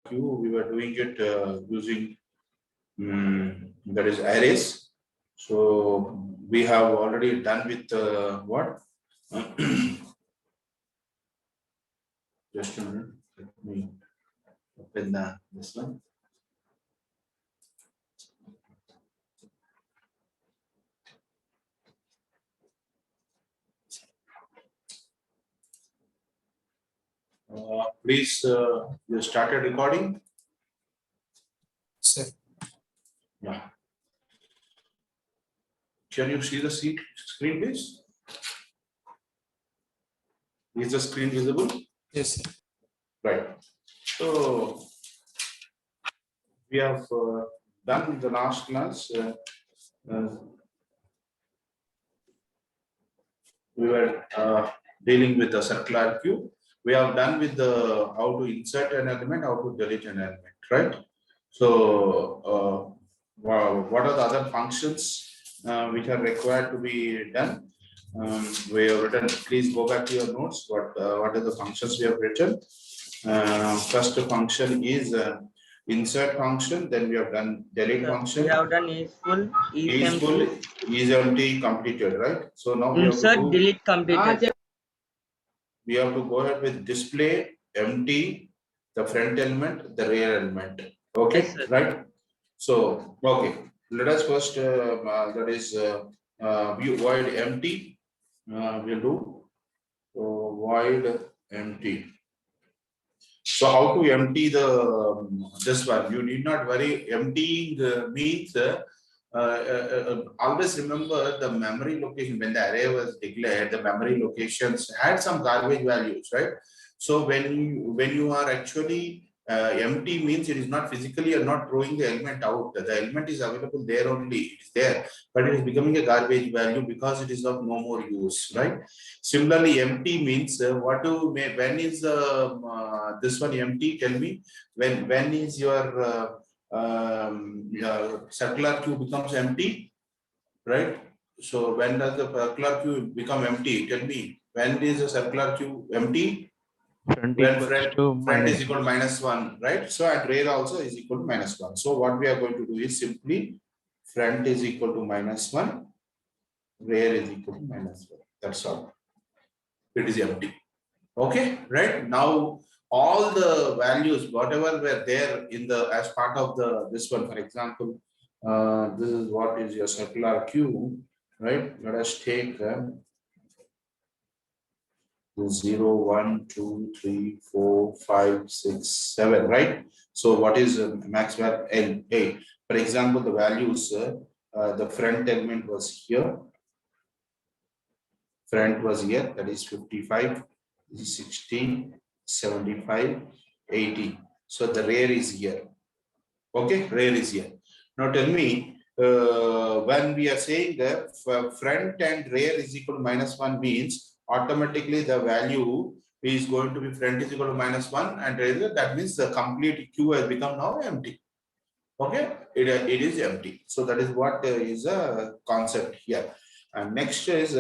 Q, we were doing it using that is arrays. So we have already done with what? Just a minute. Let me open this one. Please, you started recording? Sir. Yeah. Can you see the screen, please? Is the screen visible? Yes, sir. Right. So we have done the last class. We were dealing with the circular cube. We have done with the how to insert an element, how to delete an element, right? So what are the other functions which are required to be done? We have written. Please go back to your notes. What are the functions we have written? First function is insert function. Then we have done delete function. We have done is full, Is full, is empty, completed, right? So now we have to insert, do, delete, completed. we have to go ahead with display, empty, the front element, the rear element. Okay, Yes, sir. right? So, okay, let us first, that is view void empty, we'll do. So, void empty. So, how to empty the this one? You need not worry. Emptying means always remember the memory location. When the array was declared, the memory locations had some garbage values, right? So when you are actually empty means it is not physically, you're not throwing the element out. The element is available there only, it is there, but it is becoming a garbage value because it is of no more use, right? Similarly, empty means when is this one empty? Tell me when is your circular cube becomes empty, right? So when does the circular cube become empty? Tell me, when is the circular cube empty? When front is equal to -1, right? So at rear also is equal to -1. So what we are going to do is simply front is equal to -1, rear is equal to -1. That's all. It is empty. Okay, right? Now all the values, whatever were there in the as part of the this one, for example, this is what is your circular cube, right? Let us take 0, 1, 2, 3, 4, 5, 6, 7, right? So what is maximum L? 8. For example, the values, the front element was here. Front was here, that is 55, 60, 75, 80. So the rear is here. Okay, rear is here. Now tell me, when we are saying that front and rear is equal to -1 means automatically the value is going to be front is equal to -1 and rear, that means the complete Q has become now empty. Okay, it is empty. So that is what is a concept here. And next is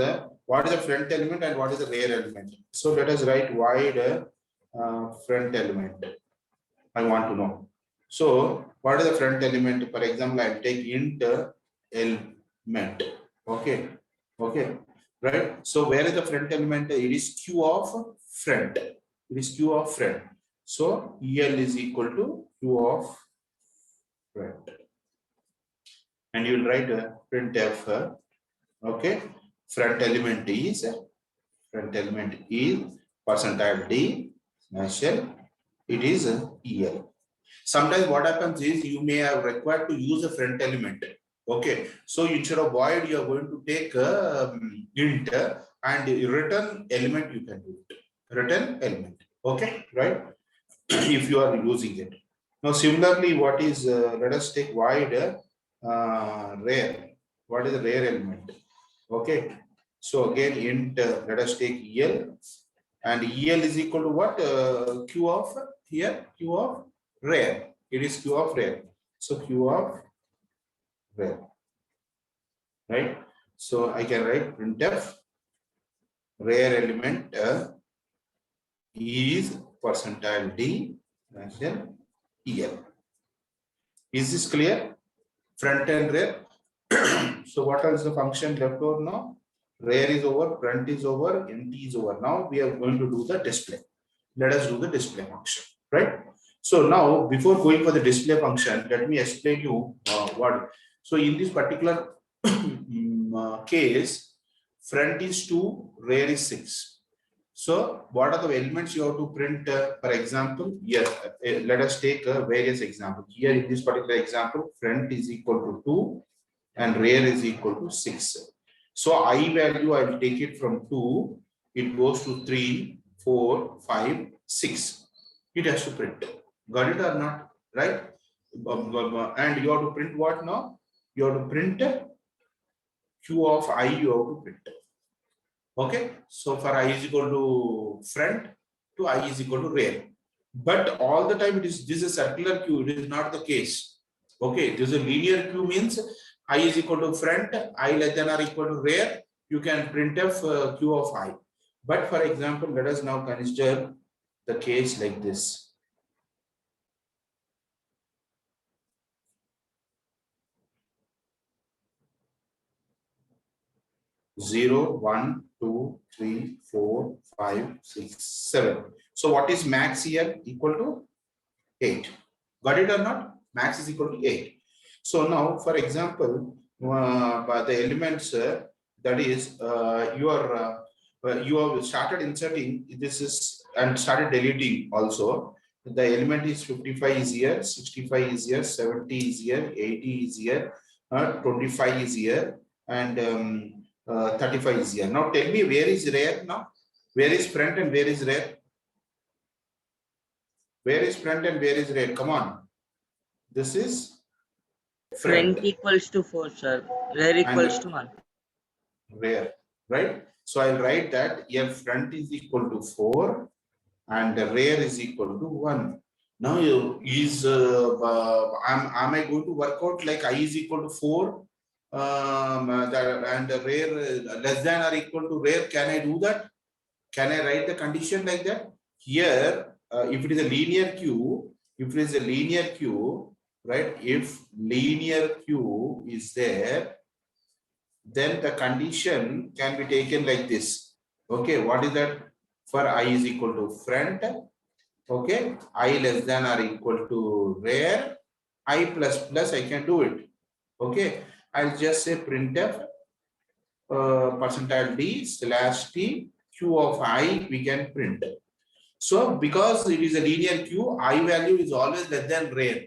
what is the front element and what is the rear element. So let us write void front element. I want to know. So what is the front element? For example, I'll take int element. Okay, okay, right? So where is the front element? It is Q of front. It is Q of front. So EL is equal to Q of front. And you'll write printf. Okay, front element is percentile D shell. It is EL. Sometimes what happens is you may have required to use a front element. Okay, so instead of void, you are going to take int and return element. You can do it. Return element. Okay, right? If you are using it. Now, similarly, what is let us take void rear. What is the rear element? Okay, so again int let us take EL, and EL is equal to what? Q of here, Q of rear. It is Q of rear. So Q of rear, right? So I can write printf rear element is percentile D. year. Is this clear? Front and rear. So what is the function left over now? Rear is over, front is over, empty is over. Now we are going to do the display. Let us do the display function, right? So now before going for the display function, let me explain you what. So in this particular case, front is 2, rear is 6. So what are the elements you have to print? For example, here, let us take various examples. Here in this particular example, front is equal to 2 and rear is equal to 6. So I value, I will take it from 2, it goes to 3, 4, 5, 6. It has to print. Got it or not? Right? And you have to print what now? You have to print Q of I, you have to print. Okay, so for I is equal to front to I is equal to rear. But all the time this is a circular queue, it is not the case. Okay, this is a linear queue means I is equal to front, I less than or equal to rear, you can print of Q of I. But for example, let us now consider the case like this. 0, 1, 2, 3, 4, 5, 6, 7. So what is max here? Equal to 8. Got it or not? Max is equal to 8. So now, for example, by the elements that is you have started inserting this is and started deleting also. The element is 55 is here, 65 is here, 70 is here, 80 is here, 25 is here, and 35 is here. Now tell me where is rear now? Where is front and where is rear? Where is front and where is rear? Come on. This is Front equals to 4, sir. Rear equals to 1. Rear, right? So I'll write that here front is equal to 4 and the rear is equal to 1. Now am I going to work out like I is equal to 4 and the rear less than or equal to rear? Can I do that? Can I write the condition like that? Here, if it is a linear queue, right? If linear queue is there, then the condition can be taken like this. Okay, what is that? For I is equal to front, okay, I less than or equal to rear, I plus plus, I can do it. Okay, I'll just say printf percentile d slash t q of I we can print. So because it is a linear queue, I value is always less than rear,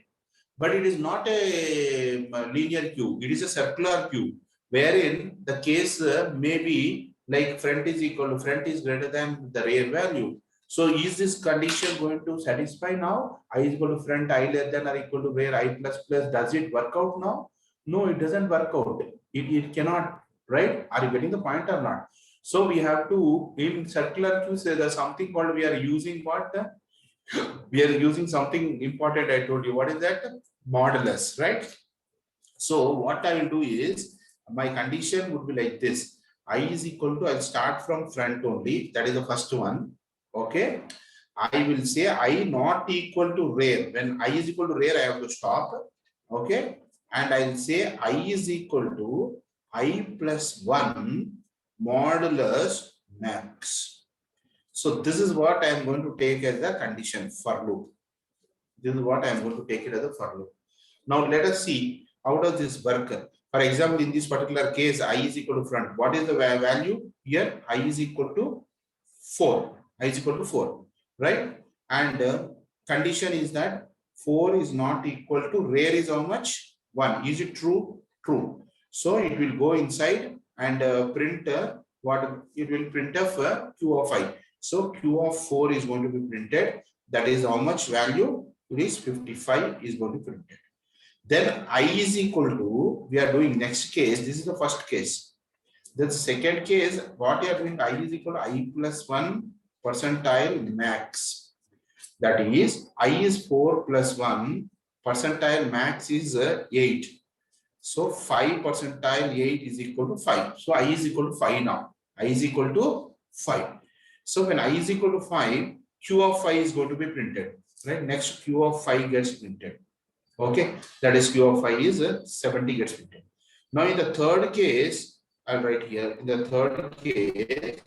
but it is not a linear queue. It is a circular queue, wherein the case may be like front is greater than the rear value. So is this condition going to satisfy now? I is equal to front, I less than or equal to rear, I plus plus. Does it work out now? No, it doesn't work out. It cannot, right? Are you getting the point or not? So we have to, in circular queues, there's something called, we are using what? We are using something important. I told you. What is that? Modulus, right? So what I will do is, my condition would be like this. I is equal to, I'll start from front only. That is the first one. Okay. I will say I not equal to rear. When I is equal to rear, I have to stop. Okay. And I'll say I is equal to I plus 1 modulus max. So this is what I am going to take as a condition for loop. This is what I am going to take it as a for loop. Now let us see how does this work. For example, in this particular case, I is equal to front. What is the value here? I is equal to 4. I is equal to 4, right? And condition is that 4 is not equal to rear is how much? 1. Is it true? True. So it will go inside and print what it will print of Q of I. So Q of 4 is going to be printed. That is how much value? It is 55 is going to be printed. Then I is equal to, we are doing next case. This is the first case. The second case, what you are doing, I is equal to I plus 1 percentile max. That is, I is 4 plus 1, percentile max is 8. So 5 percentile 8 is equal to 5. So I is equal to 5 now. I is equal to 5. So when I is equal to 5, Q of 5 is going to be printed. right? Next Q of 5 gets printed. Okay, that is Q of 5 is 70 gets printed. Now in the third case, I'll write here, in the third case,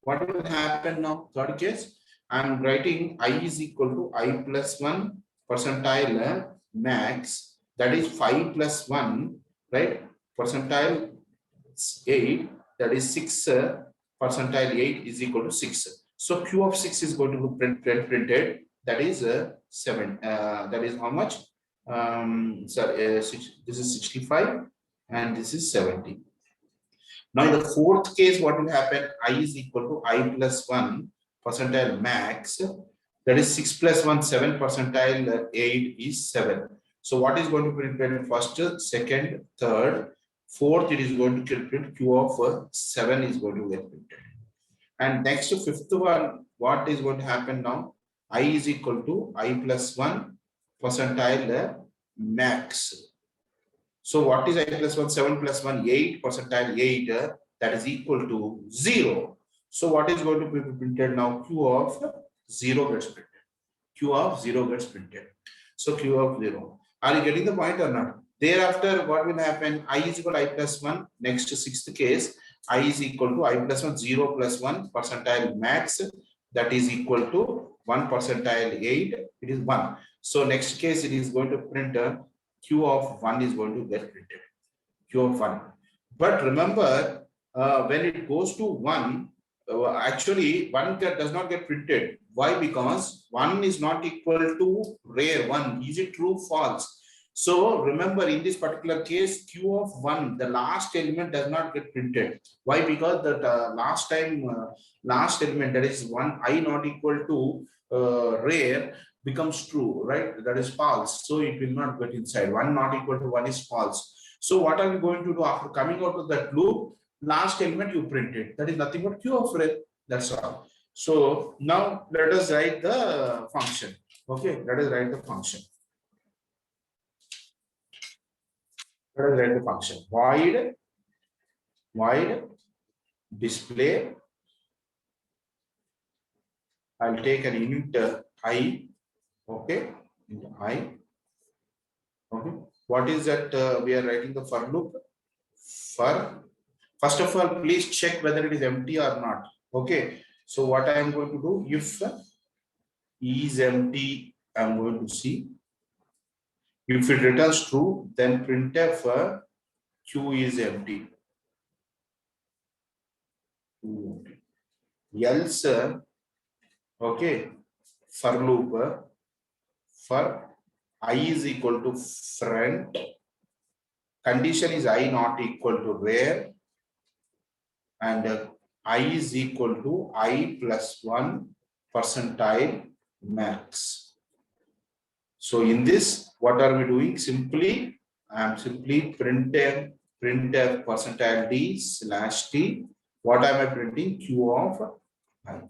what will happen now? Third case, I'm writing I is equal to I plus 1 percentile max, that is 5 plus 1, right? Percentile 8, that is 6 percentile 8 is equal to 6. So Q of 6 is going to be printed, that is 7. That is how much? This is 65 and this is 70. Now in the fourth case, what will happen? I is equal to I plus 1 percentile max, that is 6 plus 1, 7 percentile 8 is 7. So what is going to be printed first, second, third, fourth, it is going to get printed. Q of 7 is going to get printed. And next, fifth one, what is going to happen now? I is equal to I plus 1 percentile max. So what is I plus 1? 7 plus 1, 8 percentile 8, that is equal to 0. So what is going to be printed now? Q of 0 gets printed. Q of 0 gets printed. So Q of 0. Are you getting the point or not? Thereafter, what will happen? I is equal to I plus 1. Next, sixth case, I is equal to I plus 1, 0 plus 1 percentile max, that is equal to 1 percentile 8. It is 1. So next case, it is going to print Q of 1 is going to get printed. Q of 1. But remember, when it goes to 1, actually 1 does not get printed. Why? Because 1 is not equal to rare 1. Is it true? False. So remember, in this particular case, Q of 1, the last element does not get printed. Why? Because the last element, that is 1 I not equal to rare, becomes true, right? That is false. So it will not get inside. 1 not equal to 1 is false. So what are we going to do after coming out of that loop? Last element you print it. That is nothing but Q of rare. That's all. So now let us write the function. Okay, let us write the function. Let us write the function. Void display. I'll take an int I. Okay, I. Okay. What is that we are writing the for loop? For, first of all, please check whether it is empty or not. Okay. So what I am going to do, if is empty, I am going to see. If it returns true, then printf Q is empty. Else, okay, for loop, for I is equal to friend, condition is I not equal to rare, and I is equal to I plus 1 percentile max. So in this, what are we doing? Simply, I am simply printf percentile d slash t. What am I printing? Q of I.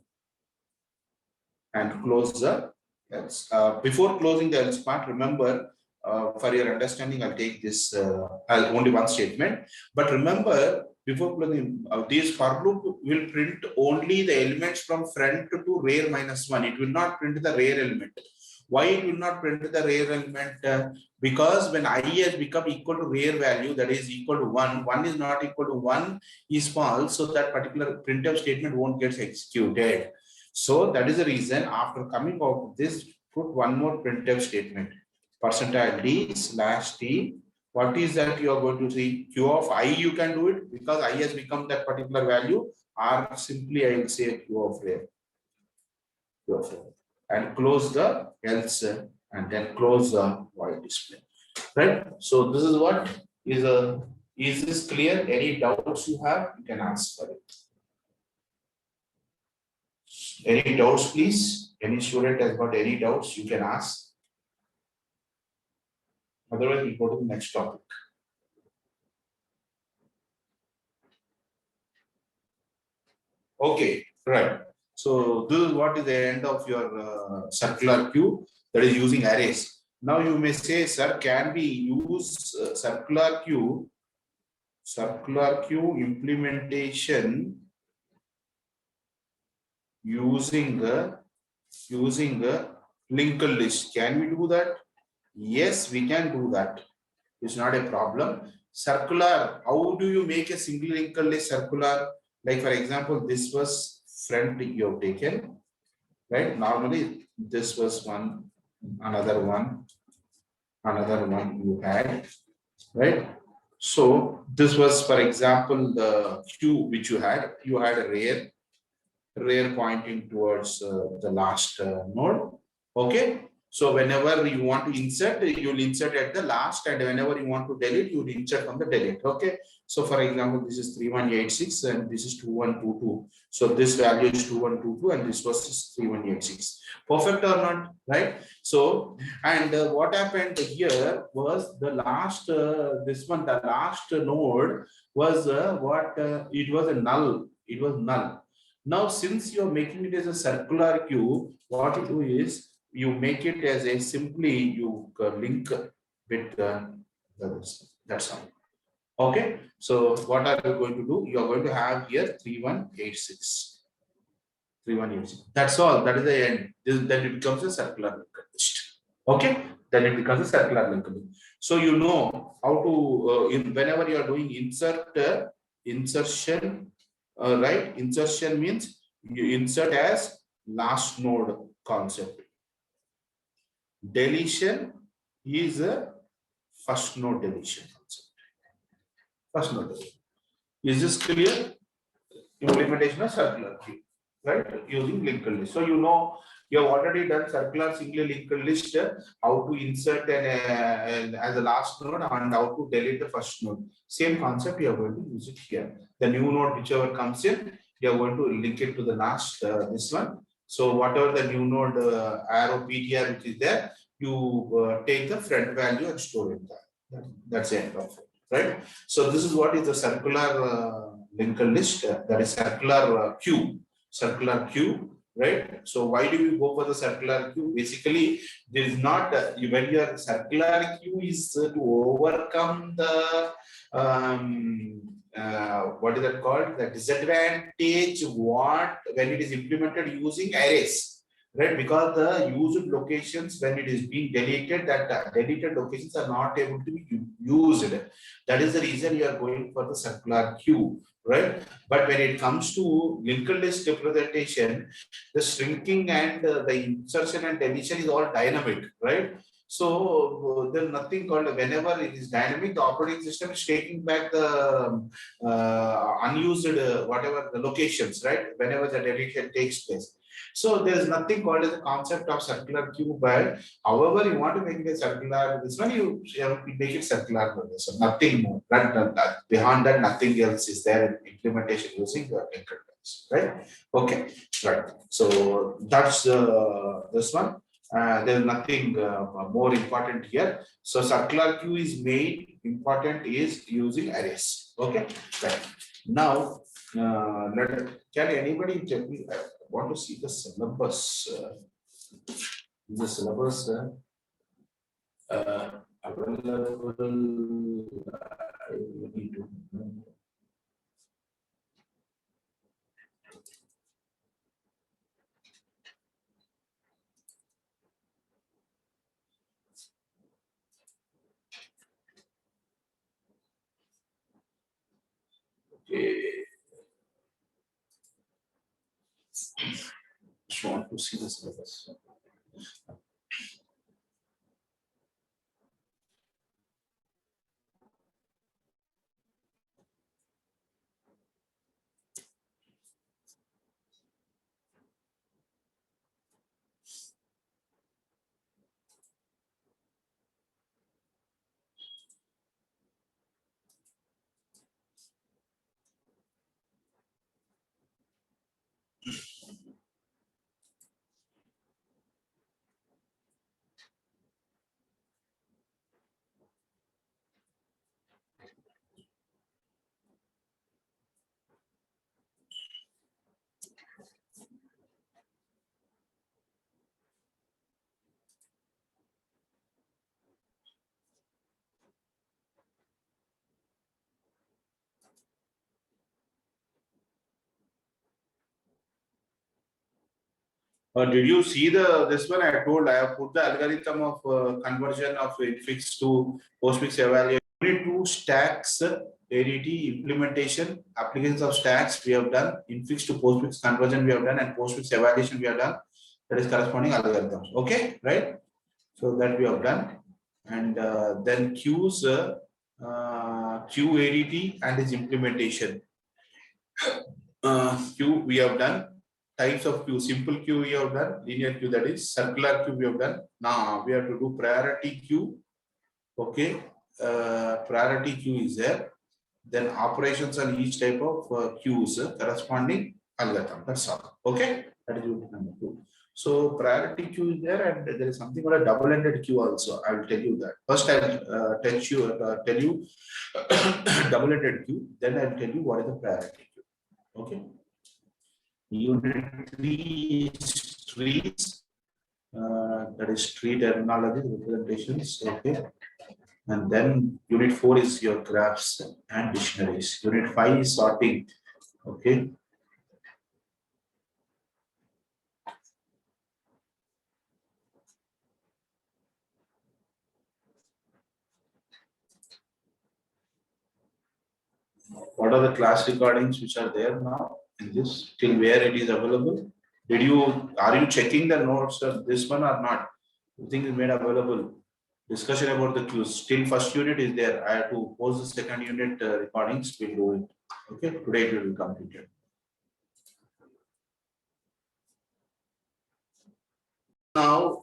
And close the else. Before closing the else part, remember, for your understanding, I'll take this only one statement. But remember, before closing, this for loop will print only the elements from friend to rare -1. It will not print the rare element. Why it will not print the rare element? Because when I has become equal to rare value, that is equal to 1, 1 is not equal to 1 is false. So that particular printf statement won't get executed. So that is the reason after coming out of this, put one more printf statement. Percentile d slash t. What is that you are going to see? Q of I, you can do it because I has become that particular value, or simply I will say Q of rare. Q of rare. And close the else and then close the void display. Right? So this is what is this clear? Any doubts you have, you can ask for it. Any doubts, please? Any student has got any doubts, you can ask. Otherwise, we go to the next topic. Okay, right. So this is what is the end of your circular queue, that is using arrays. Now you may say, sir, can we use circular queue implementation using linked list. Can we do that? Yes, we can do that. It's not a problem. Circular, how do you make a single linked list circular? Like for example, this was front you have taken, right? Normally this was one, another one you had, right? So this was, for example, the queue which you had a rear pointing towards the last node. Okay. So whenever you want to insert, you'll insert at the last, and whenever you want to delete, you'll insert from the delete. Okay. So for example, this is 3186 and this is 2122. So this value is 2122 and this was 3186. Perfect or not? Right. So, and what happened here was the last, this one, the last node was it was a null. It was null. Now, since you're making it as a circular queue, what you do is you make it as a simply you link with that's all. Okay. So what are you going to do? You are going to have here 3186. 3186. That's all. That is the end. Then it becomes a circular linked list. Okay. Then it becomes a circular linked list. So you know how to whenever you are doing insertion. Right, insertion means you insert as last node concept. Deletion is a first node deletion concept. First node deletion. Is this clear? Implementation of circular queue, right? Using linked list. So you know you have already done circular single linked list, how to insert an as a last node and how to delete the first node. Same concept you are going to use it here. The new node whichever comes in, you are going to link it to the last this one. So whatever the new node arrow PTR which is there, you take the front value and store it there. That's the end of it, right? So this is what is the circular linked list, that is circular queue, right? So why do we go for the circular queue? Basically, there is not when your circular queue is to overcome the what is that called, the disadvantage what when it is implemented using arrays, right? Because the used locations when it is being deleted, that deleted locations are not able to be used. That is the reason you are going for the circular queue, right? But when it comes to linked list representation, the shrinking and the insertion and deletion is all dynamic, right? So there's nothing called, whenever it is dynamic, the operating system is taking back the unused whatever the locations, right? Whenever the deletion takes place. So there is nothing called as a concept of circular queue, but however you want to make it a circular, this one you make it circular. So nothing more. Beyond that, nothing else is there in implementation using the linked list, right? Okay, right. So that's this one. There is nothing more important here. So circular queue is made important is using arrays. Okay, right. Now, can anybody tell me? I want to see the syllabus. The syllabus available. I need to. Okay. Just want to see the syllabus. Did you see this one? I told I have put the algorithm of conversion of infix to postfix evaluation. Unit 2 stacks ADT implementation, applications of stacks we have done, infix to postfix conversion we have done, and postfix evaluation we have done. That is corresponding algorithms. Okay, right? So that we have done, and then queues, queue ADT and its implementation. Queue we have done. Types of queue, simple queue we have done, linear queue, that is circular queue we have done. Now we have to do priority queue. Okay, priority queue is there. Then operations on each type of queues, corresponding algorithm. That's all. Okay, that is unit number 2. So priority queue is there, and there is something called a double-ended queue also. I will tell you that. First, I will tell you double-ended queue. Then I will tell you what is the priority queue. Okay. Unit 3 is trees, that is tree terminology representations. Okay, and then unit 4 is your graphs and dictionaries. Unit 5 is sorting. Okay. What are the class recordings which are there now in this, till where it is available? Are you checking the notes of this one or not? Everything is made available. Discussion about the queues. Still first unit is there. I have to post the second unit recordings. We'll do it. Okay, today it will be completed. Now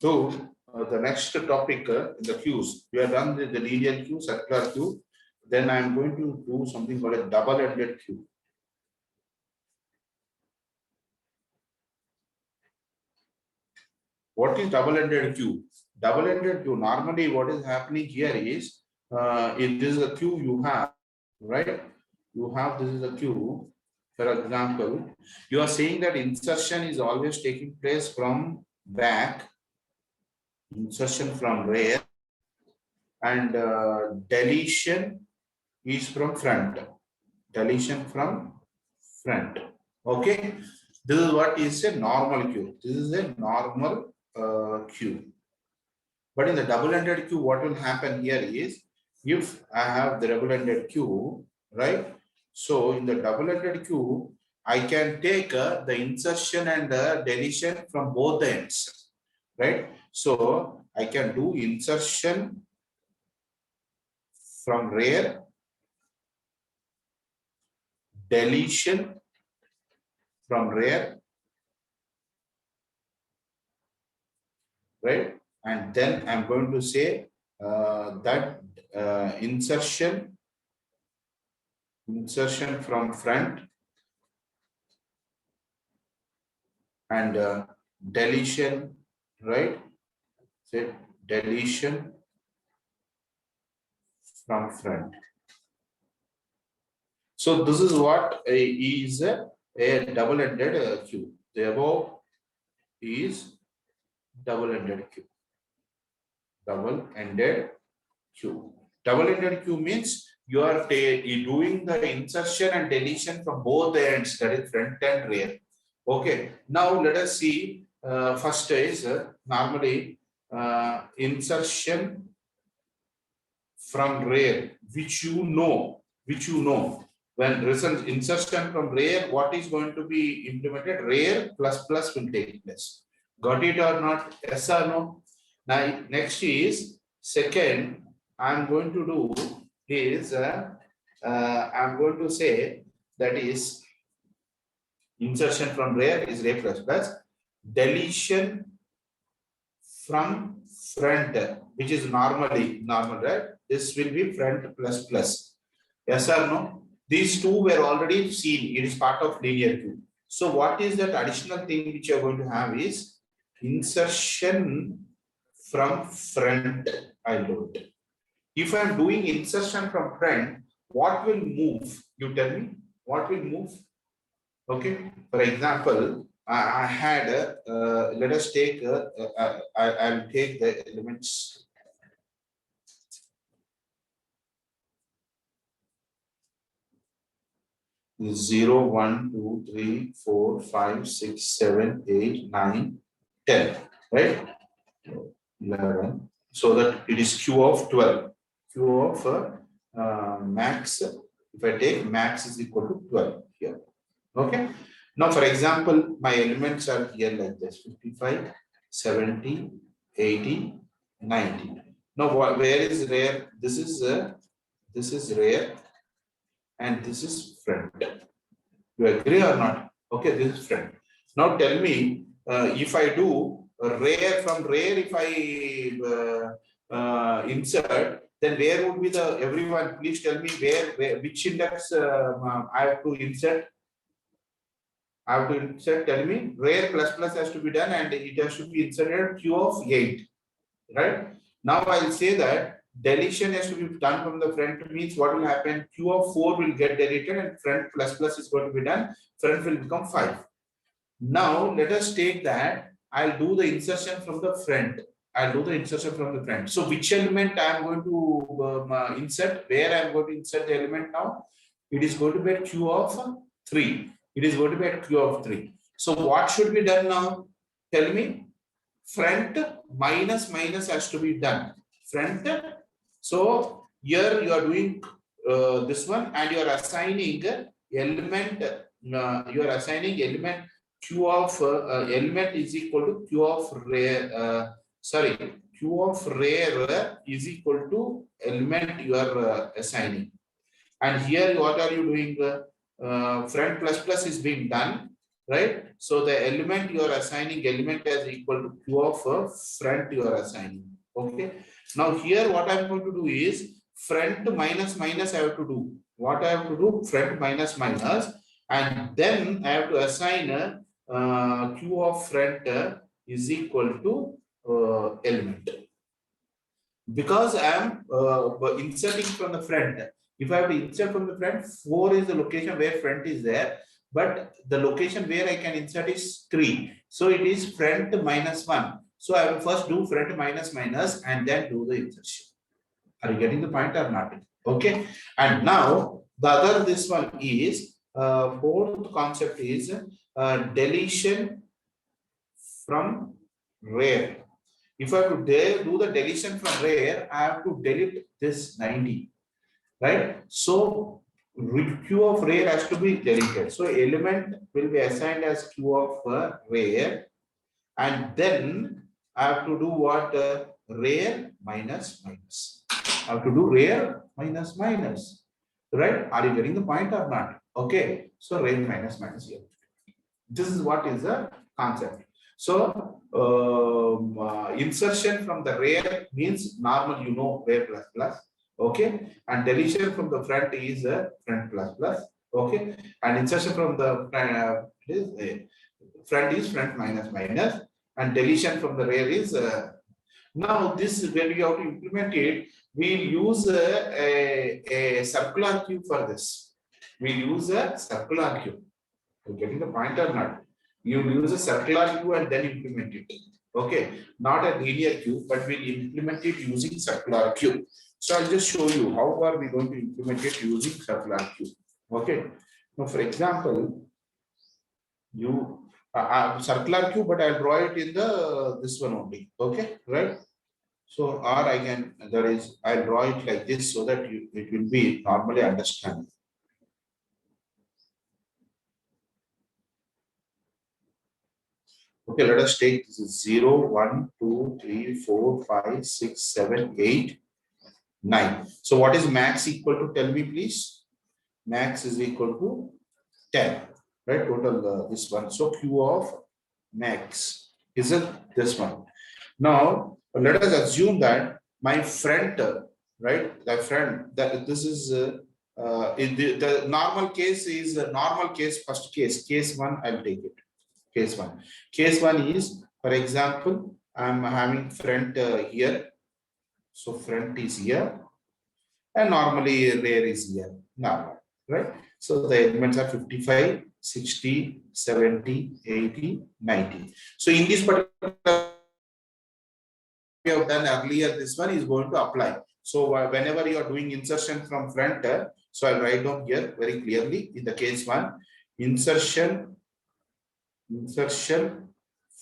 to the next topic, the queues. We have done the linear queue, circular queue. Then I am going to do something called a double-ended queue. What is double-ended queue? Double-ended queue, normally what is happening here is, if this is a queue you have, right? You have, this is a queue. For example, you are saying that insertion is always taking place from back, insertion from rear, and deletion is from front. Deletion from front. Okay, this is what is a normal queue. This is a normal queue. But in the double-ended queue, what will happen here is, if I have the double-ended queue, right? So in the double-ended queue, I can take the insertion and the deletion from both the ends, right? So I can do insertion from rear, deletion from rear, right? And then I'm going to say that insertion from front, and deletion, right? Say deletion from front. So this is what is a double-ended queue. The above is double-ended queue. Double-ended queue. Double-ended queue means you are doing the insertion and deletion from both the ends, that is front and rear. Okay. Now let us see. First is normally insertion from rear, which you know. When result insertion from rear, what is going to be implemented? Rear plus plus will take place. Got it or not? Yes or no? Now next is second. I'm going to do is I'm going to say that is insertion from rear is rear plus plus, deletion from front, which is normally normal, right? This will be front plus plus. Yes or no? These two were already seen. It is part of linear queue. So what is that additional thing which you are going to have is insertion from front. I'll do it. If I'm doing insertion from front, what will move? You tell me, what will move? Okay. For example, I had, let us take, I'll take the elements. 0, 1, 2, 3, 4, 5, 6, 7, 8, 9, 10, right? 11. So that it is Q of 12. Q of max, if I take max is equal to 12 here. Okay. Now, for example, my elements are here like this 55, 70, 80, 90. Now, where is rare? This is rare and this is front. You agree or not? Okay, this is front. Now tell me, if I do rare from rare, if I insert, then where would be the everyone? Please tell me where which index I have to insert. I have to insert. Tell me rare plus plus has to be done, and it has to be inserted Q of 8, right? Now I'll say that deletion has to be done from the front means what will happen? Q of 4 will get deleted and front plus plus is going to be done. Front will become 5. Now let us take that. I'll do the insertion from the front. I'll do the insertion from the front. So which element I am going to insert? Where I am going to insert the element now? It is going to be at Q of 3. It is going to be at Q of 3. So what should be done now? Tell me. Front minus minus has to be done. Front. So here you are doing this one, and you are assigning element. You are assigning element Q of element is equal to Q of rare. Q of rare is equal to element you are assigning. And here what are you doing? Front plus plus is being done, right? So the element you are assigning element as equal to Q of front you are assigning. Okay. Now here what I am going to do is front minus minus I have to do. What I have to do? Front minus minus, and then I have to assign Q of front is equal to element. Because I am inserting from the front. If I have to insert from the front, 4 is the location where front is there, but the location where I can insert is 3. So it is front minus 1. So I will first do front minus minus and then do the insertion. Are you getting the point or not? Okay. And now the other this one is fourth concept is deletion from rare. If I have to do the deletion from rare, I have to delete this 90, right? So Q of rare has to be deleted. So element will be assigned as Q of rare, and then I have to do what? Rare minus minus. I have to do rare minus minus, right? Are you getting the point or not? Okay. So rare minus minus here. This is what is the concept. So insertion from the rare means normal, you know, rare plus plus, okay, and deletion from the front is front plus plus, okay, and insertion from the front is front minus minus, and deletion from the rear is now this when we have to implement it, we'll use a circular cube for this. We use a circular cube. You're getting the point or not? You use a circular cube and then implement it. Okay, not a linear cube, but we'll implement it using circular cube. So I'll just show you how are we going to implement it using circular cube. Okay. Now, for example, you circular cube, but I'll draw it in the this one only. Okay, right? So or I can I'll draw it like this so that it will be normally understand. Okay, let us take this is 0, 1, 2, 3, 4, 5, 6, 7, 8, 9. So what is max equal to? Tell me, please. Max is equal to 10, right? Total this one. So Q of max is this one. Now let us assume that my friend, right? The friend that this is the normal case is normal case. First case 1. I'll take it. Case 1. Case 1 is, for example, I'm having front here. So front is here, and normally rear is here. Normal, right? So the elements are 55, 60, 70, 80, 90. So in this particular we have done earlier, this one is going to apply. So whenever you are doing insertion from front, so I'll write down here very clearly in the case one, insertion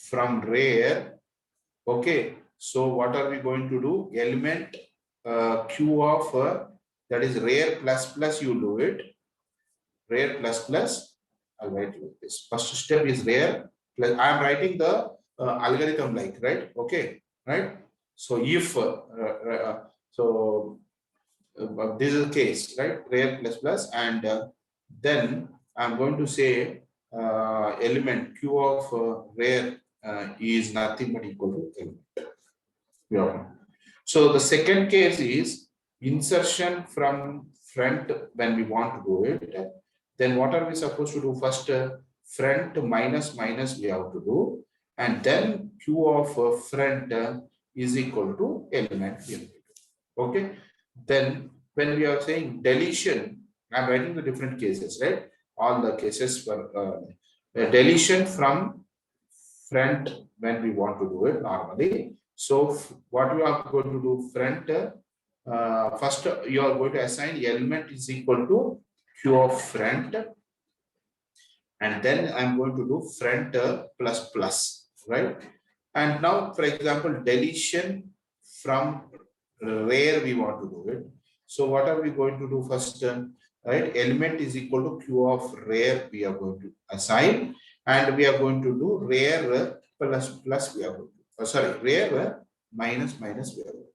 from rear. Okay, so what are we going to do? Element q of that is rear plus you do it. Rear plus, I'll write like this. First step is rear plus, I am writing the algorithm like, right? Okay, right? So if this is the case, right? Rear plus, and then I'm going to say element q of rear is nothing but equal to element. Yeah. So the second case is insertion from front when we want to do it. Then what are we supposed to do? First, front minus we have to do, and then q of front is equal to element. Okay. Then when we are saying deletion, I'm writing the different cases, right? All the cases for deletion from front when we want to do it normally. So what we are going to do front, first you are going to assign element is equal to q of front, and then I'm going to do front plus, right? And now, for example, deletion from rear we want to do it. So what are we going to do first? Right, element is equal to q of rear we are going to assign, and we are going to do rear plus we are going to, sorry, rear minus we are going to.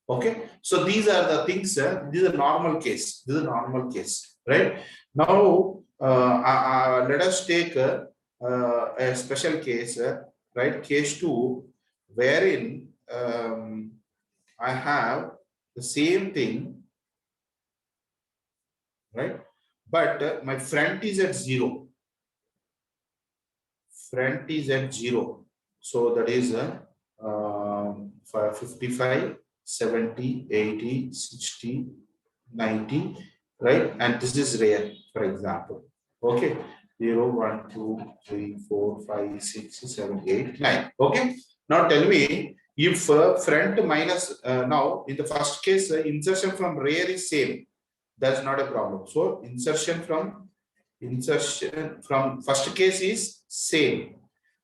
Okay, so these are the things. This is a normal case. This is a normal case, right? Now let us take a special case, right? Case 2, wherein I have the same thing, right? But my front is at 0. Front is at 0. So that is for 55, 70, 80, 60, 90, right? And this is rear, for example. Okay. 0, 1, 2, 3, 4, 5, 6, 7, 8, 9. Okay. Now tell me if front minus, now in the first case, insertion from rear is same. That's not a problem. So insertion from first case is same.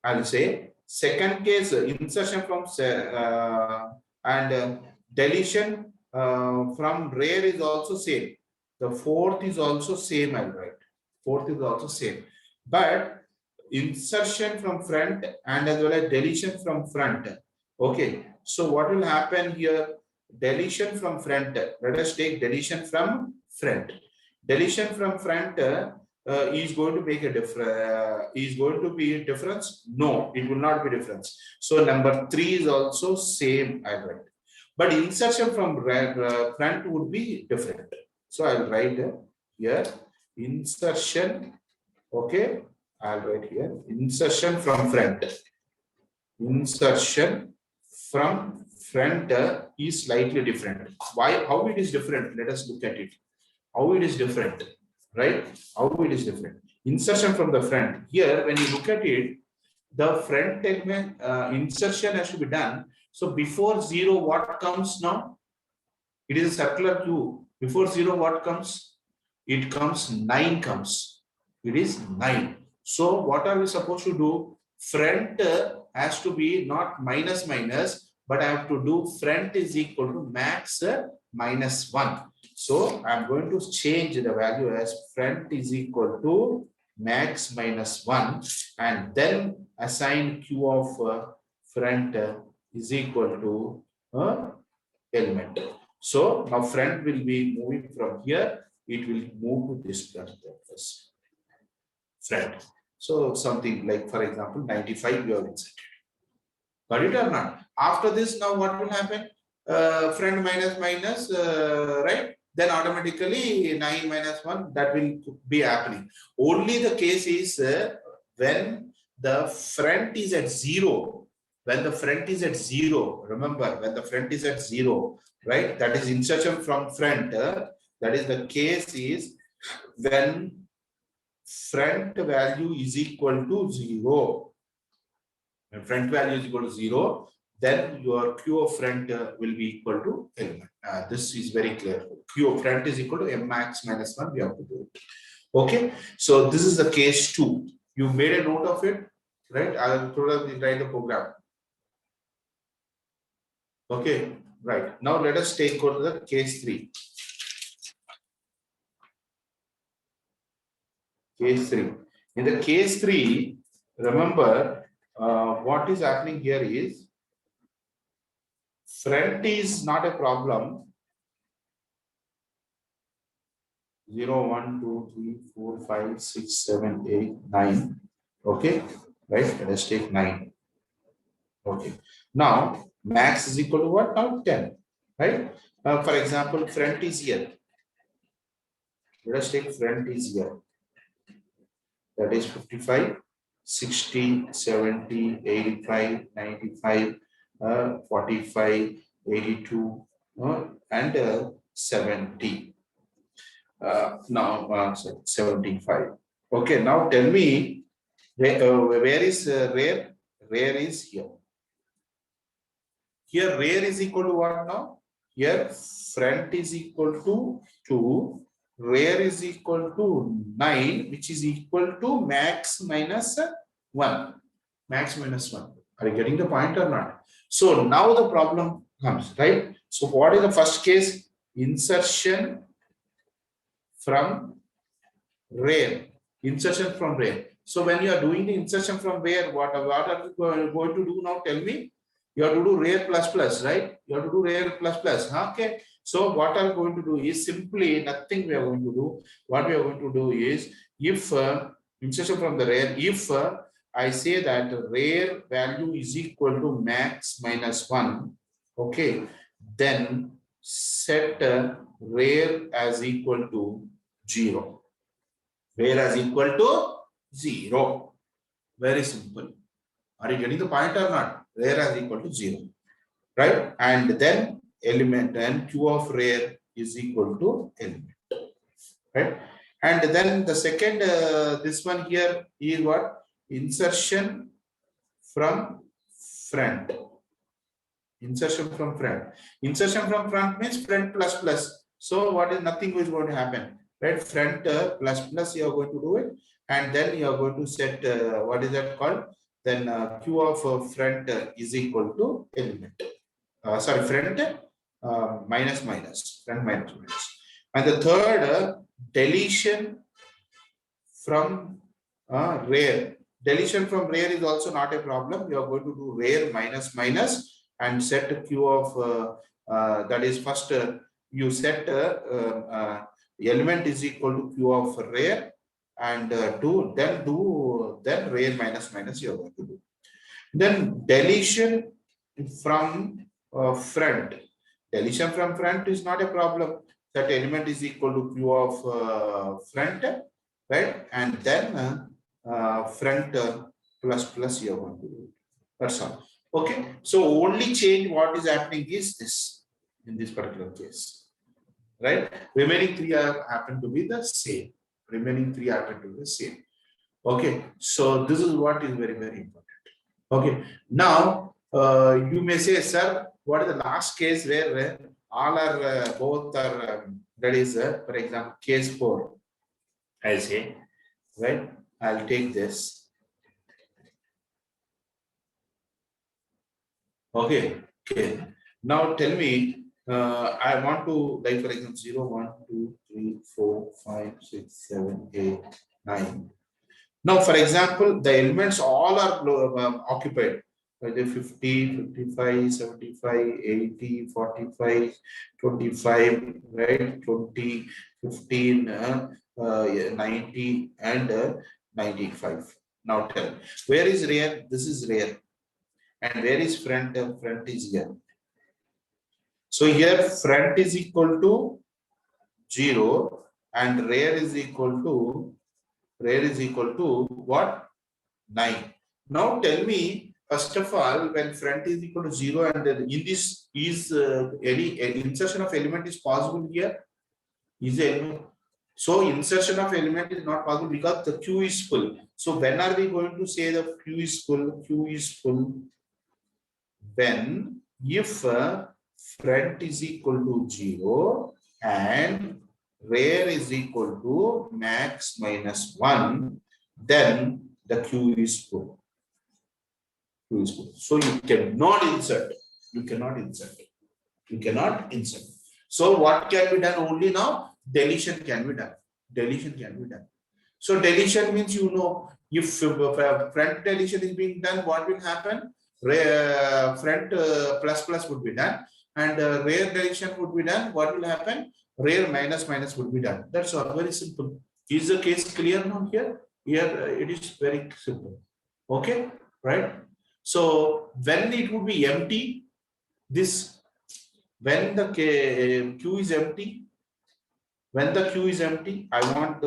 I'll say second case insertion from and deletion from rear is also same. The fourth is also same. I'll write. Fourth is also same. But insertion from front and as well as deletion from front. Okay. So what will happen here? Deletion from front. Let us take deletion from front. Deletion from front is going to make a difference. Is going to be a difference? No, it will not be difference. So number 3 is also same. I write. But insertion from front would be different. So I'll write here insertion. Okay, I'll write here insertion from front. Insertion from front is slightly different. Why? How it is different? Let us look at it. How it is different, right? How it is different. Insertion from the front. Here, when you look at it, the front element insertion has to be done. So before 0, what comes now? It is a circular cube. Before 0, what comes? It comes 9 comes. It is 9. So what are we supposed to do? Front has to be not minus, but I have to do front is equal to max minus 1. So I'm going to change the value as front is equal to max minus 1, and then assign q of front is equal to element. So now front will be moving from here. It will move to this front. So something like, for example, 95 you have inserted. Got it or not? After this, now what will happen? Front minus, right? Then automatically 9 minus 1, that will be happening. Only the case is when the front is at 0. When the front is at 0, remember, when the front is at 0, right? That is insertion from front. That is the case is when front value is equal to 0. When front value is equal to 0, then your Q of front will be equal to element. This is very clear. Q of front is equal to M max minus 1. We have to do it. Okay. So this is the case 2. You made a note of it, right? I will probably write the program. Okay. Right. Now let us go to the case 3. Case 3. In the case 3, remember what is happening here is front is not a problem. 0, 1, 2, 3, 4, 5, 6, 7, 8, 9. Okay, right? Let us take 9. Okay. Now max is equal to what? Now 10. Right? For example, front is here. Let us take front is here. That is 55, 60, 70, 85, 95, 45, 82, and 70. Now 75. Okay, now tell me where is rear? Rear is here. Here rear is equal to what now? Here front is equal to 2. Rear is equal to 9, which is equal to max minus 1. Max minus 1. Are you getting the point or not? So now the problem comes, right? So what is the first case? Insertion from rear. Insertion from rear. So when you are doing the insertion from rear, what are you going to do now? Tell me. You have to do rear plus plus, right? You have to do rear plus plus. Okay. So what I'm going to do is simply nothing we are going to do. What we are going to do is if insertion from the rear, if I say that rear value is equal to max minus 1, okay, then set rear as equal to 0. Rear as equal to 0. Very simple. Are you getting the point or not? Rear as equal to 0. Right? And then element and Q of rear is equal to element. Right? And then the second, this one here is what? Insertion from front. Insertion from front. Insertion from front means front plus plus. So what is nothing is going to happen. Right? Front plus plus you are going to do it. And then you are going to set what is that called? Then Q of front is equal to element. Sorry, front minus minus, front minus minus. And the third, deletion from rear. Deletion from rear is also not a problem. You are going to do rear minus minus and set Q of that is first you set element is equal to Q of rear and then rear minus minus you are going to do. Then deletion from front. Deletion from front is not a problem. That element is equal to Q of front, right? And then front plus plus you are going to do. That's all. Okay. So only change what is happening is this in this particular case, right? Remaining 3 happen to be the same. Remaining 3 happen to be the same. Okay. So this is what is very, very important. Okay. Now you may say, sir, what is the last case where all are both are that is for example case 4. I say, right? I'll take this. Okay. Okay. Now tell me, I want to like for example 0, 1, 2, 3, 4, 5, 6, 7, 8, 9. Now, for example, the elements all are occupied. Like 50, 55, 75, 80, 45, 25, right? 20, 15, 90, and 95. Now tell, where is rear? This is rear. And where is front? Front is here. So here front is equal to 0 and rear is equal to what? 9. Now tell me, first of all, when front is equal to 0 and then in this is any insertion of element is possible here? Is element? So insertion of element is not possible because the Q is full. So when are we going to say the Q is full? Q is full when if front is equal to 0 and rear is equal to max minus 1, then the Q is full. Q is full. So you cannot insert. You cannot insert. You cannot insert. So what can be done only now? Deletion can be done. Deletion can be done. So deletion means, you know, if front deletion is being done, what will happen? Front plus plus would be done, and rear deletion would be done. What will happen? Rear minus minus would be done. That's all. Very simple. Is the case clear now here? Here it is very simple. Okay, right? So when it would be empty, this when the Q is empty. When the Q is empty, I want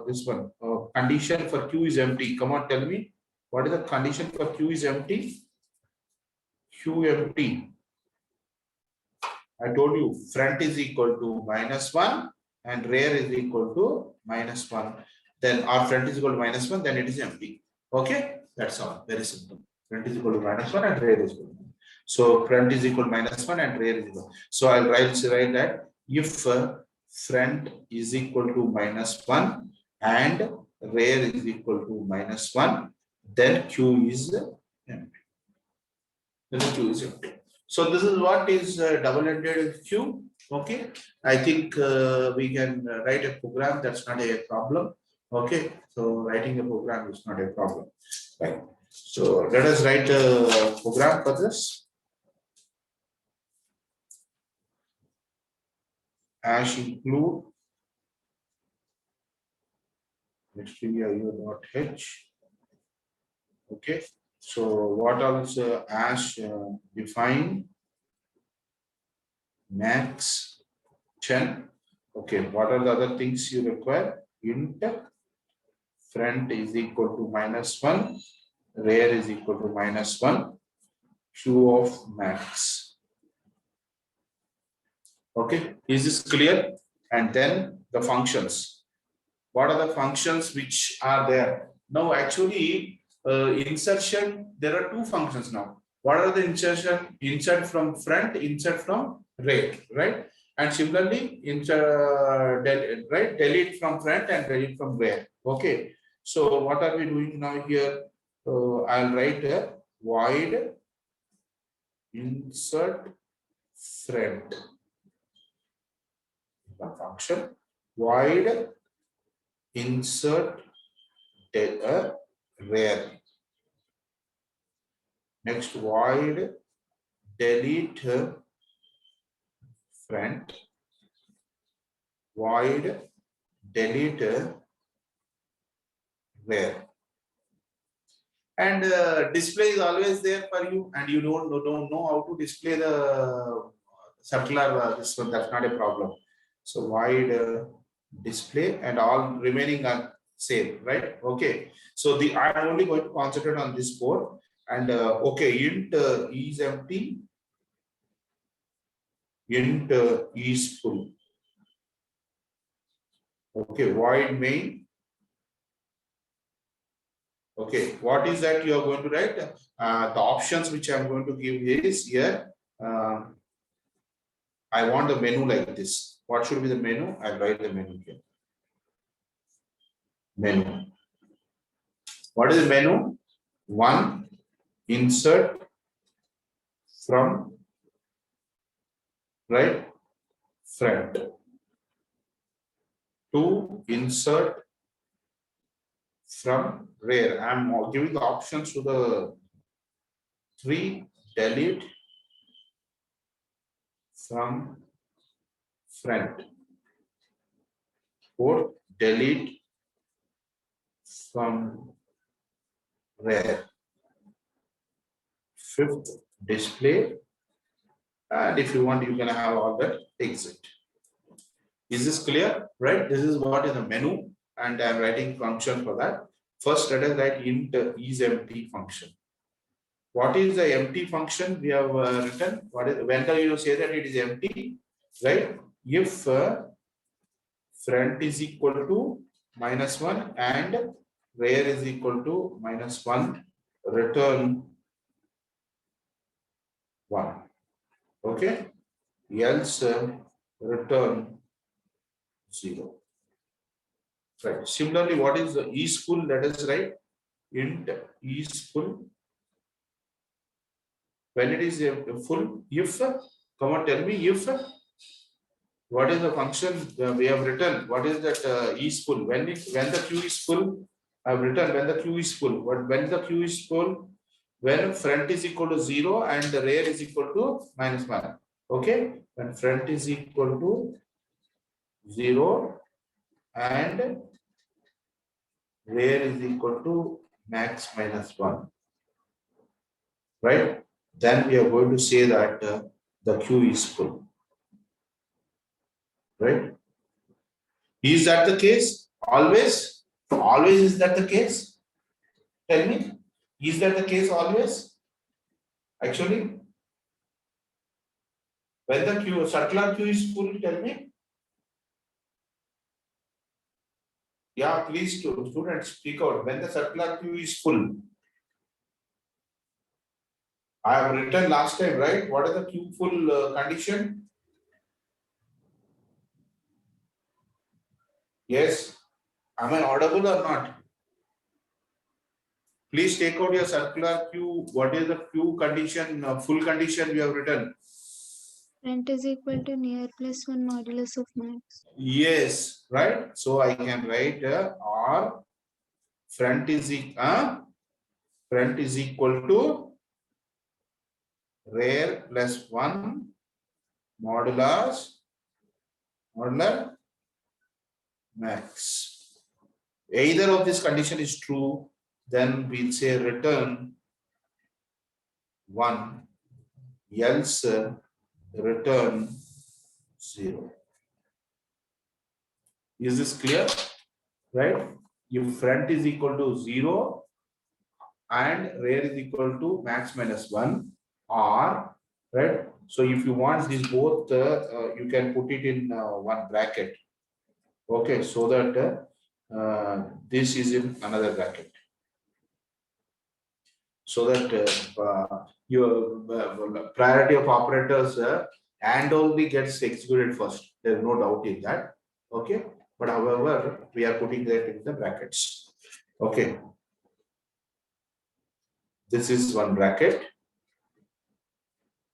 this one condition for Q is empty. Come on, tell me what is the condition for Q is empty? Q empty. I told you front is equal to -1 and rear is equal to -1. Then our front is equal to -1, then it is empty. Okay, that's all. Very simple. Front is equal to -1 and rear is equal to 1. So front is equal to -1 and rear is equal. So I'll write that if front is equal to -1 and rear is equal to -1, then Q is empty. Then Q is empty. So this is what is double-ended Q. Okay, I think we can write a program. That's not a problem. Okay, so writing a program is not a problem. Right. So let us write a program for this. Hash include stdio.h. Okay, so what else? Hash define max 10. Okay, what are the other things you require? Int front is equal to -1, rear is equal to -1, Q of max. Okay, is this clear? And then the functions. What are the functions which are there? Now, actually, insertion, there are two functions now. What are the insertion? Insert from front, insert from rear, right? And similarly, delete from front and delete from rear. Okay. So what are we doing now here? I'll write a void insert front. The function void insert rear. Next, void delete front, void delete rear. And display is always there for you, and you don't know how to display the circular this one. That's not a problem. So void display, and all remaining are same, right? Okay. So I'm only going to concentrate on this code. And okay, int is empty, int is full. Okay, void main. Okay, what is that you are going to write? The options which I'm going to give is here. I want the menu like this. What should be the menu? I'll write the menu here. Menu. What is the menu? 1, insert from right front. 2, insert from rear. I'm giving the options to the 3, delete from front. 4, delete from rear. 5th, display. And if you want, you can have all that exit. Is this clear? Right? This is what is the menu, and I'm writing function for that. First, let us write int is empty function. What is the empty function we have written? What is when do you say that it is empty? Right? If front is equal to -1 and rear is equal to -1, return 1. Okay, else return 0. Right. Similarly, what is the is full? Let us write int is full. When it is a full, if, come on, tell me if, what is the function we have written? What is that is full? When the queue is full, I have written when the queue is full. But when the queue is full, when front is equal to 0 and the rear is equal to -1. Okay, when front is equal to 0 and rear is equal to max -1, right? Then we are going to say that the queue is full, right? Is that the case? Always? Always is that the case? Tell me, is that the case always? Actually, when the queue, circular queue is full, tell me. Yeah, please, students, speak out. When the circular queue is full, I have written last time, right? What is the queue full condition? Yes. Am I audible or not? Please take out your circular queue. What is the queue condition, full condition we have written? Front is equal to near plus 1 modulus of max. Yes, right. So I can write R front is equal to rear plus 1 modular max. Either of this condition is true, then we'll say return 1, else return 0. Is this clear? Right? If front is equal to 0 and rear is equal to max -1, or right. So if you want these both, you can put it in one bracket. Okay, so that this is in another bracket. So that your priority of operators and only gets executed first. There is no doubt in that. Okay, but however, we are putting that in the brackets. Okay, this is one bracket,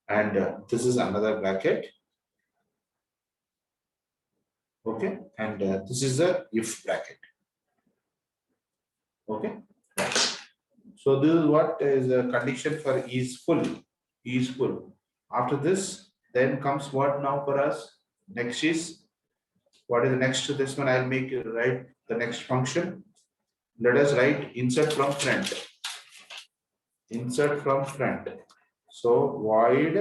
and this is another bracket. Okay, and this is the if bracket. Okay, so this is what is a condition for is full. Is full. After this, then comes what now for us? Next is what is the next to this one? I'll make you write the next function. Let us write insert from front. Insert from front. So void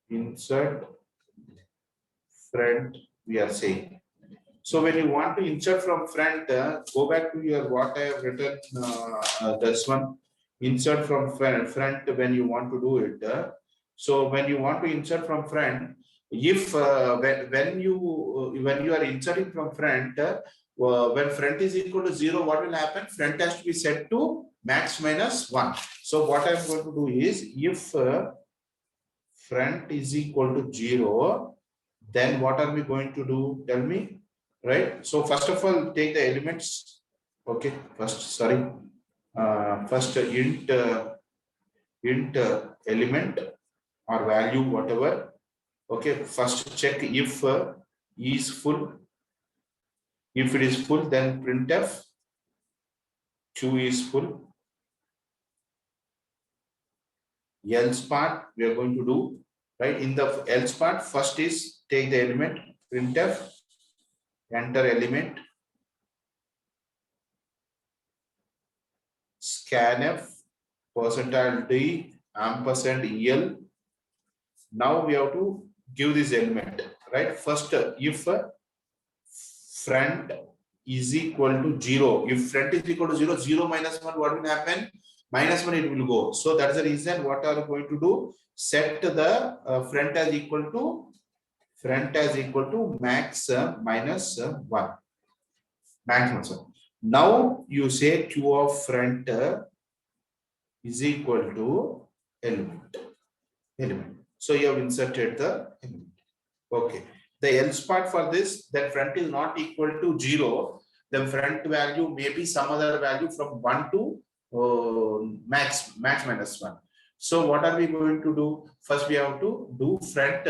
insert front, we are saying. So when you want to insert from front, go back to your what I have written, this one, insert from front when you want to do it. So when you want to insert from front, if when you are inserting from front, when front is equal to 0, what will happen? Front has to be set to max -1. So what I'm going to do is, if front is equal to 0, then what are we going to do? Tell me. Right. So first of all, take the elements. Okay. First int element or value, whatever. Okay. First check if is full. If it is full, then printf queue is full. Else part we are going to do, right? In the else part, first is take the element printf, enter element, scanf, %d, ampersand el. Now we have to give this element, right? First, if front is equal to 0, if front is equal to 0, 0 -1, what will happen? -1 it will go. So that's the reason what are we going to do? Set the front as equal to max -1. Max 1. Now you say q of front is equal to element. element. So you have inserted the element. Okay. The else part for this, that front is not equal to 0. The front value may be some other value from 1 to max minus 1. So what are we going to do? First we have to do front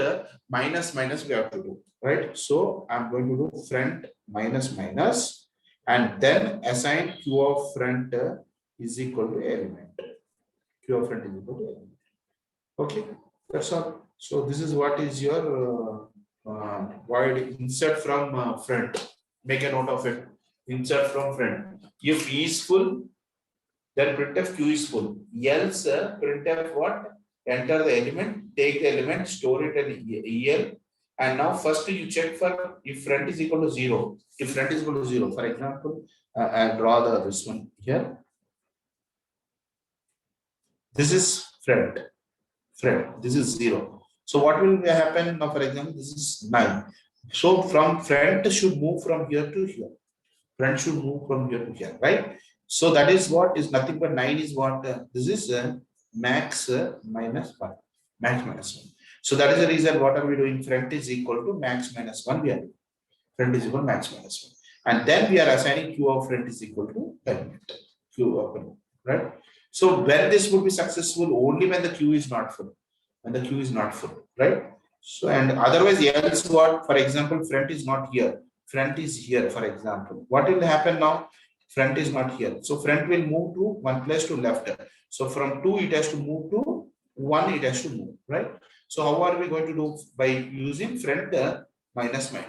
minus we have to do, right? So I'm going to do front minus and then assign q of front is equal to element. Q of front is equal to element. Okay, that's all. So this is what is your void insert from front. Make a note of it. Insert from front. If E is full, then printf Q is full. Else printf what? Enter the element, take the element, store it in EL. And now first you check for if front is equal to 0. If front is equal to 0, for example, I'll draw this one here. This is front. This is 0. So what will happen now? For example, this is 9. So from front should move from here to here. Front should move from here to here, right? So that is what is nothing but 9 is what this is max minus 1. Max minus 1. So that is the reason what are we doing? Front is equal to max minus 1. We are doing. Front is equal to max minus 1. And then we are assigning q of front is equal to element. Q of front, right? So when this would be successful only when the q is not full. When the q is not full, right? So and otherwise else what? For example, front is not here. Front is here, for example. What will happen now? Front is not here. So front will move to one place to left. So from 2 it has to move to 1 it has to move, right? So how are we going to do? By using front minus front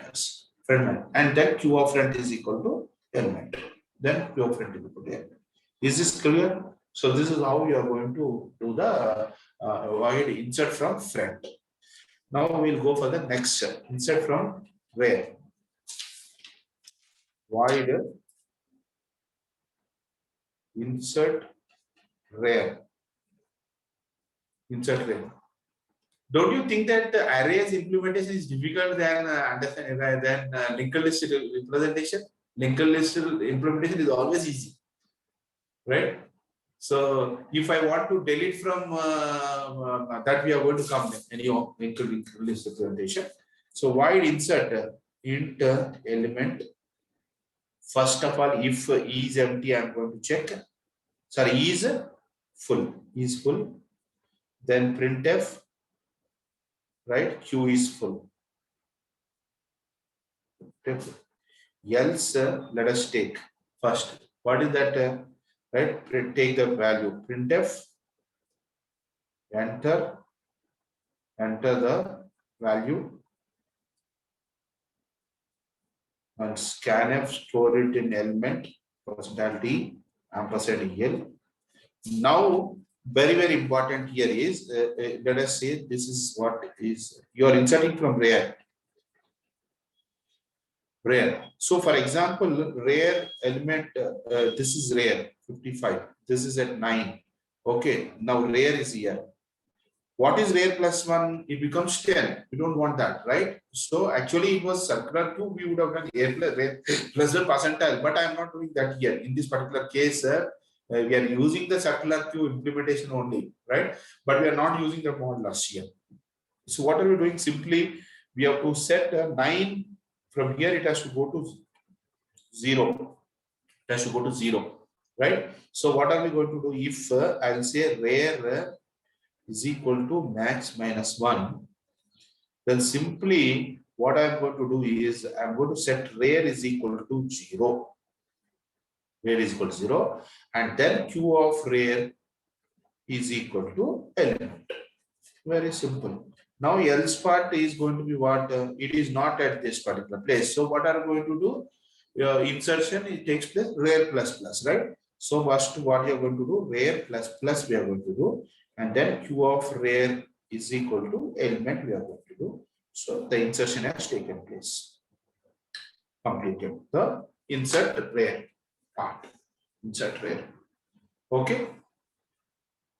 minus. And then q of front is equal to element. Then q of front is equal to element. Is this clear? So this is how you are going to do the void insert from front. Now we'll go for the next step. Insert from where? Void insert where? Insert where? Don't you think that the arrays implementation is difficult than linked list representation? Linked list implementation is always easy, right? So if I want to delete from that, we are going to come anyhow linked list representation. So void insert int element. First of all, if E is empty, I'm going to check. Sorry, E is full. E is full. Then printf, right? Q is full. Else, let us take first. What is that? Right? Take the value. Printf. Enter the value. And scanf, store it in element, %d, ampersand el. Now, very important here is, let us say this is what is, you are inserting from where? Rare. So for example, rare element, this is rare, 55. This is at 9. Okay, now rare is here. What is rare plus 1? It becomes 10. We don't want that, right? So actually it was circular q, we would have done rare plus the percentile, but I am not doing that here. In this particular case, we are using the circular q implementation only, right? But we are not using the modulus here. So what are we doing? Simply, we have to set 9 from here, it has to go to 0. It has to go to 0, right? So what are we going to do? If I'll say rare is equal to max minus 1, then simply what I'm going to do is I'm going to set rare is equal to 0. Rare is equal to 0, and then q of rare is equal to element. Very simple. Now else part is going to be what? It is not at this particular place. So what are we going to do? Insertion, it takes place rare plus plus, right? So first what you are going to do? Rare plus plus we are going to do. And then q of rare is equal to element we are going to do. So the insertion has taken place. Completed the insert rare part. Insert rare. Okay.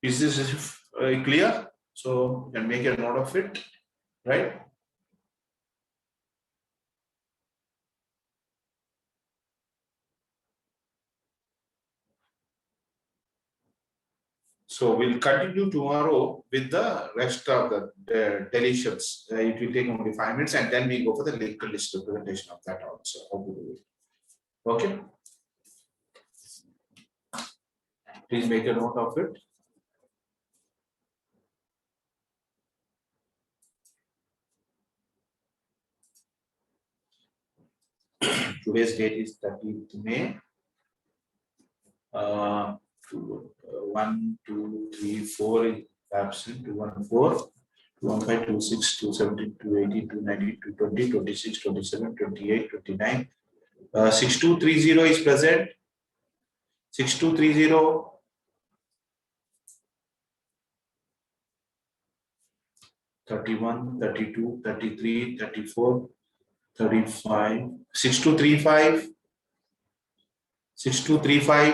Is this clear? So you can make a note of it, right? So we'll continue tomorrow with the rest of the deletions. It will take only 5 minutes, and then we go for the linked list representation of that also. How to do it. Okay. Please make a note of it. Today's date is 30th May. 1, 2, 3, 4 is absent. 2, 1, 4. 2, 5, 2, 6, 2, 17, 2, 18, 2, 19, 2, 20, 26, 27, 28, 29. 6230 is present. 6230. 31, 32, 33, 34, 35, 6235. 6235.